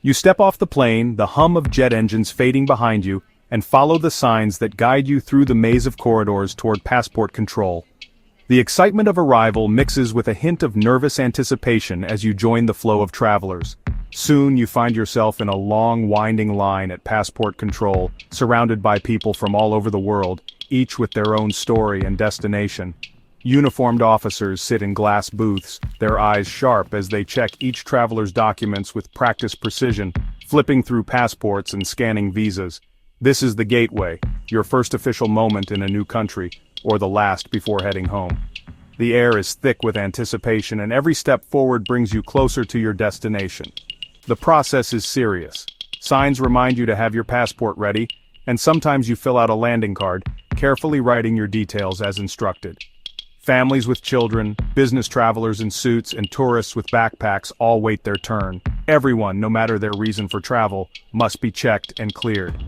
You step off the plane, the hum of jet engines fading behind you, and follow the signs that guide you through the maze of corridors toward passport control. The excitement of arrival mixes with a hint of nervous anticipation as you join the flow of travelers. Soon you find yourself in a long, winding line at passport control, surrounded by people from all over the world, each with their own story and destination. Uniformed officers sit in glass booths, their eyes sharp as they check each traveler's documents with practiced precision, flipping through passports and scanning visas. This is the gateway, your first official moment in a new country, or the last before heading home. The air is thick with anticipation, and every step forward brings you closer to your destination. The process is serious. Signs remind you to have your passport ready, and sometimes you fill out a landing card, carefully writing your details as instructed. Families with children, business travelers in suits, and tourists with backpacks all wait their turn. Everyone, no matter their reason for travel, must be checked and cleared.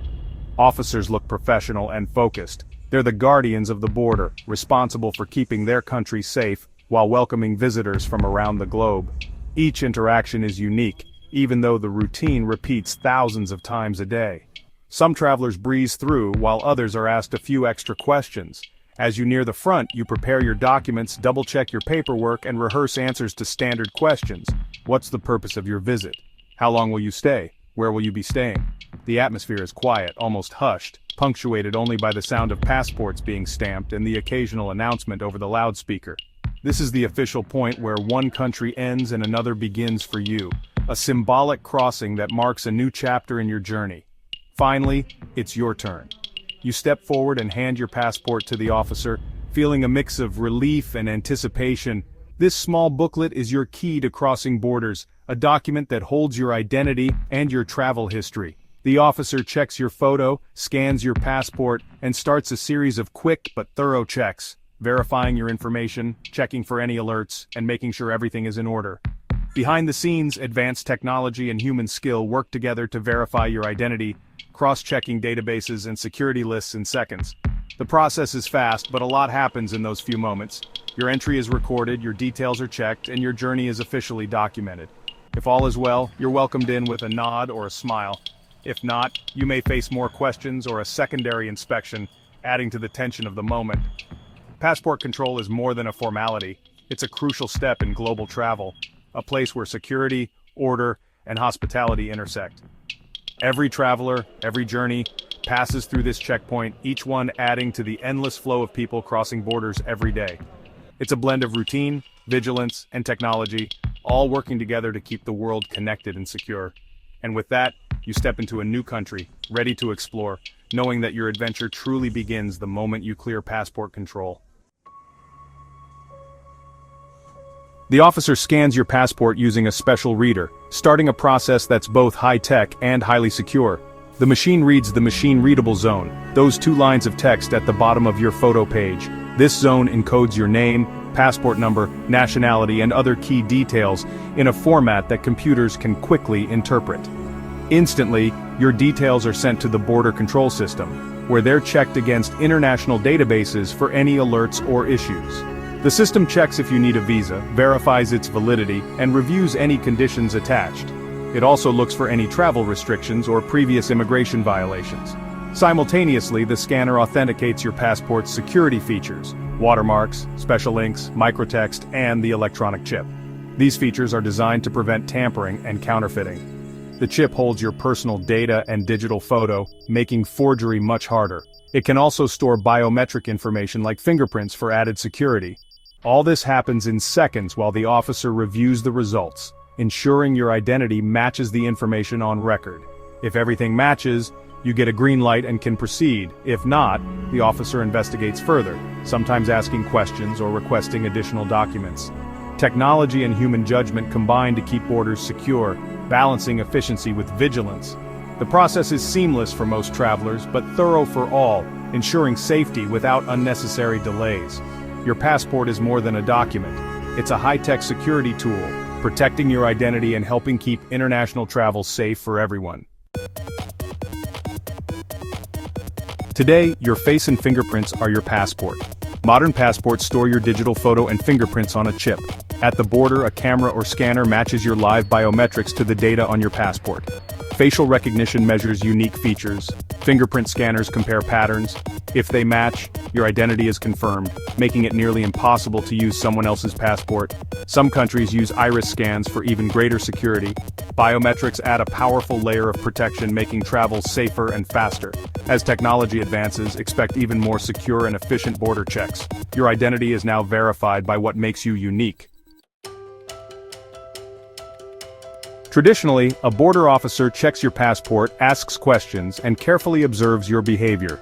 Officers look professional and focused. They're the guardians of the border, responsible for keeping their country safe while welcoming visitors from around the globe. Each interaction is unique, even though the routine repeats thousands of times a day. Some travelers breeze through, while others are asked a few extra questions. As you near the front, you prepare your documents, double-check your paperwork, and rehearse answers to standard questions. What's the purpose of your visit? How long will you stay? Where will you be staying? The atmosphere is quiet, almost hushed, punctuated only by the sound of passports being stamped and the occasional announcement over the loudspeaker. This is the official point where one country ends and another begins for you, a symbolic crossing that marks a new chapter in your journey. Finally, it's your turn. You step forward and hand your passport to the officer, feeling a mix of relief and anticipation. This small booklet is your key to crossing borders, a document that holds your identity and your travel history. The officer checks your photo, scans your passport, and starts a series of quick but thorough checks, verifying your information, checking for any alerts, and making sure everything is in order. Behind the scenes, advanced technology and human skill work together to verify your identity, cross-checking databases and security lists in seconds. The process is fast, but a lot happens in those few moments. Your entry is recorded, your details are checked, and your journey is officially documented. If all is well, you're welcomed in with a nod or a smile. If not, you may face more questions or a secondary inspection, adding to the tension of the moment. Passport control is more than a formality. It's a crucial step in global travel, a place where security, order, and hospitality intersect. Every traveler, every journey, passes through this checkpoint, each one adding to the endless flow of people crossing borders every day. It's a blend of routine, vigilance, and technology, all working together to keep the world connected and secure. And with that, you step into a new country, ready to explore, knowing that your adventure truly begins the moment you clear passport control. The officer scans your passport using a special reader, starting a process that's both high-tech and highly secure. The machine reads the machine-readable zone, those 2 lines of text at the bottom of your photo page. This zone encodes your name, passport number, nationality, and other key details in a format that computers can quickly interpret. Instantly, your details are sent to the border control system, where they're checked against international databases for any alerts or issues. The system checks if you need a visa, verifies its validity, and reviews any conditions attached. It also looks for any travel restrictions or previous immigration violations. Simultaneously, the scanner authenticates your passport's security features, watermarks, special inks, microtext, and the electronic chip. These features are designed to prevent tampering and counterfeiting. The chip holds your personal data and digital photo, making forgery much harder. It can also store biometric information like fingerprints for added security. All this happens in seconds while the officer reviews the results, ensuring your identity matches the information on record. If everything matches, you get a green light and can proceed. If not, the officer investigates further, sometimes asking questions or requesting additional documents. Technology and human judgment combine to keep borders secure, balancing efficiency with vigilance. The process is seamless for most travelers, but thorough for all, ensuring safety without unnecessary delays. Your passport is more than a document. It's a high-tech security tool, protecting your identity and helping keep international travel safe for everyone. Today, your face and fingerprints are your passport. Modern passports store your digital photo and fingerprints on a chip. At the border, a camera or scanner matches your live biometrics to the data on your passport. Facial recognition measures unique features. Fingerprint scanners compare patterns. If they match, your identity is confirmed, making it nearly impossible to use someone else's passport. Some countries use iris scans for even greater security. Biometrics add a powerful layer of protection, making travel safer and faster. As technology advances, expect even more secure and efficient border checks. Your identity is now verified by what makes you unique. Traditionally, a border officer checks your passport, asks questions, and carefully observes your behavior.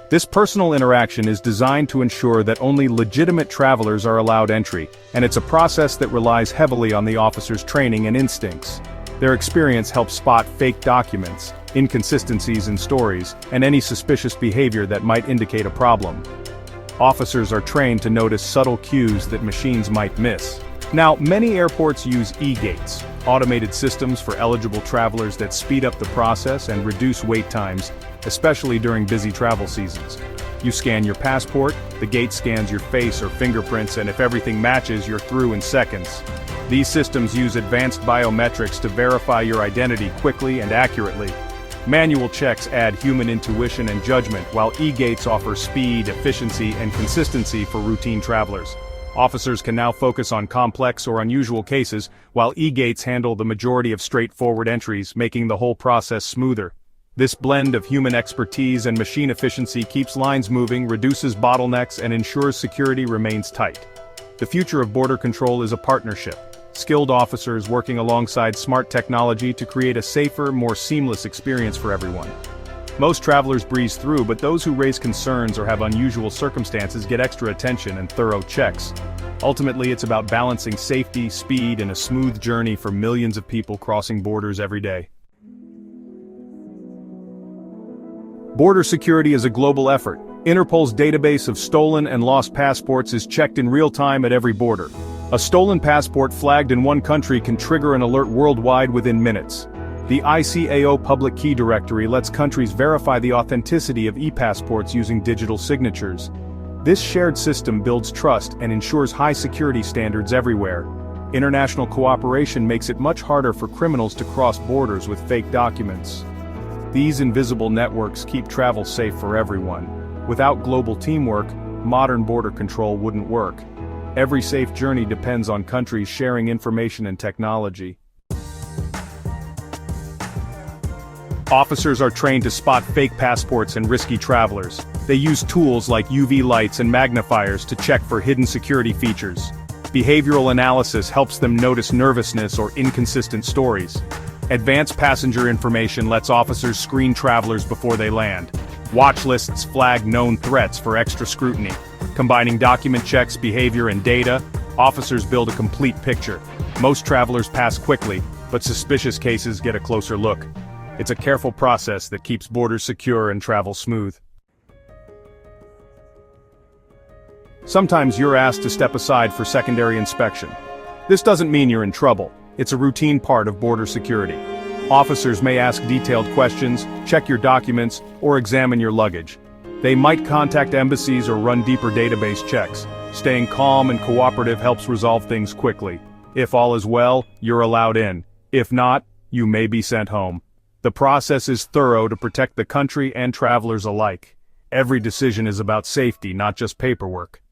This personal interaction is designed to ensure that only legitimate travelers are allowed entry, and it's a process that relies heavily on the officer's training and instincts. Their experience helps spot fake documents, inconsistencies in stories, and any suspicious behavior that might indicate a problem. Officers are trained to notice subtle cues that machines might miss. Now, many airports use e-gates, automated systems for eligible travelers that speed up the process and reduce wait times, especially during busy travel seasons. You scan your passport, the gate scans your face or fingerprints, and if everything matches, you're through in seconds. These systems use advanced biometrics to verify your identity quickly and accurately. Manual checks add human intuition and judgment, while e-gates offer speed, efficiency, and consistency for routine travelers. Officers can now focus on complex or unusual cases, while e-gates handle the majority of straightforward entries, making the whole process smoother. This blend of human expertise and machine efficiency keeps lines moving, reduces bottlenecks, and ensures security remains tight. The future of border control is a partnership. Skilled officers working alongside smart technology to create a safer, more seamless experience for everyone. Most travelers breeze through, but those who raise concerns or have unusual circumstances get extra attention and thorough checks. Ultimately, it's about balancing safety, speed, and a smooth journey for millions of people crossing borders every day. Border security is a global effort. Interpol's database of stolen and lost passports is checked in real time at every border. A stolen passport flagged in one country can trigger an alert worldwide within minutes. The ICAO Public Key Directory lets countries verify the authenticity of e-passports using digital signatures. This shared system builds trust and ensures high security standards everywhere. International cooperation makes it much harder for criminals to cross borders with fake documents. These invisible networks keep travel safe for everyone. Without global teamwork, modern border control wouldn't work. Every safe journey depends on countries sharing information and technology. Officers are trained to spot fake passports and risky travelers. They use tools like UV lights and magnifiers to check for hidden security features. Behavioral analysis helps them notice nervousness or inconsistent stories. Advanced passenger information lets officers screen travelers before they land. Watch lists flag known threats for extra scrutiny. Combining document checks, behavior, and data, officers build a complete picture. Most travelers pass quickly, but suspicious cases get a closer look. It's a careful process that keeps borders secure and travel smooth. Sometimes you're asked to step aside for secondary inspection. This doesn't mean you're in trouble. It's a routine part of border security. Officers may ask detailed questions, check your documents, or examine your luggage. They might contact embassies or run deeper database checks. Staying calm and cooperative helps resolve things quickly. If all is well, you're allowed in. If not, you may be sent home. The process is thorough to protect the country and travelers alike. Every decision is about safety, not just paperwork.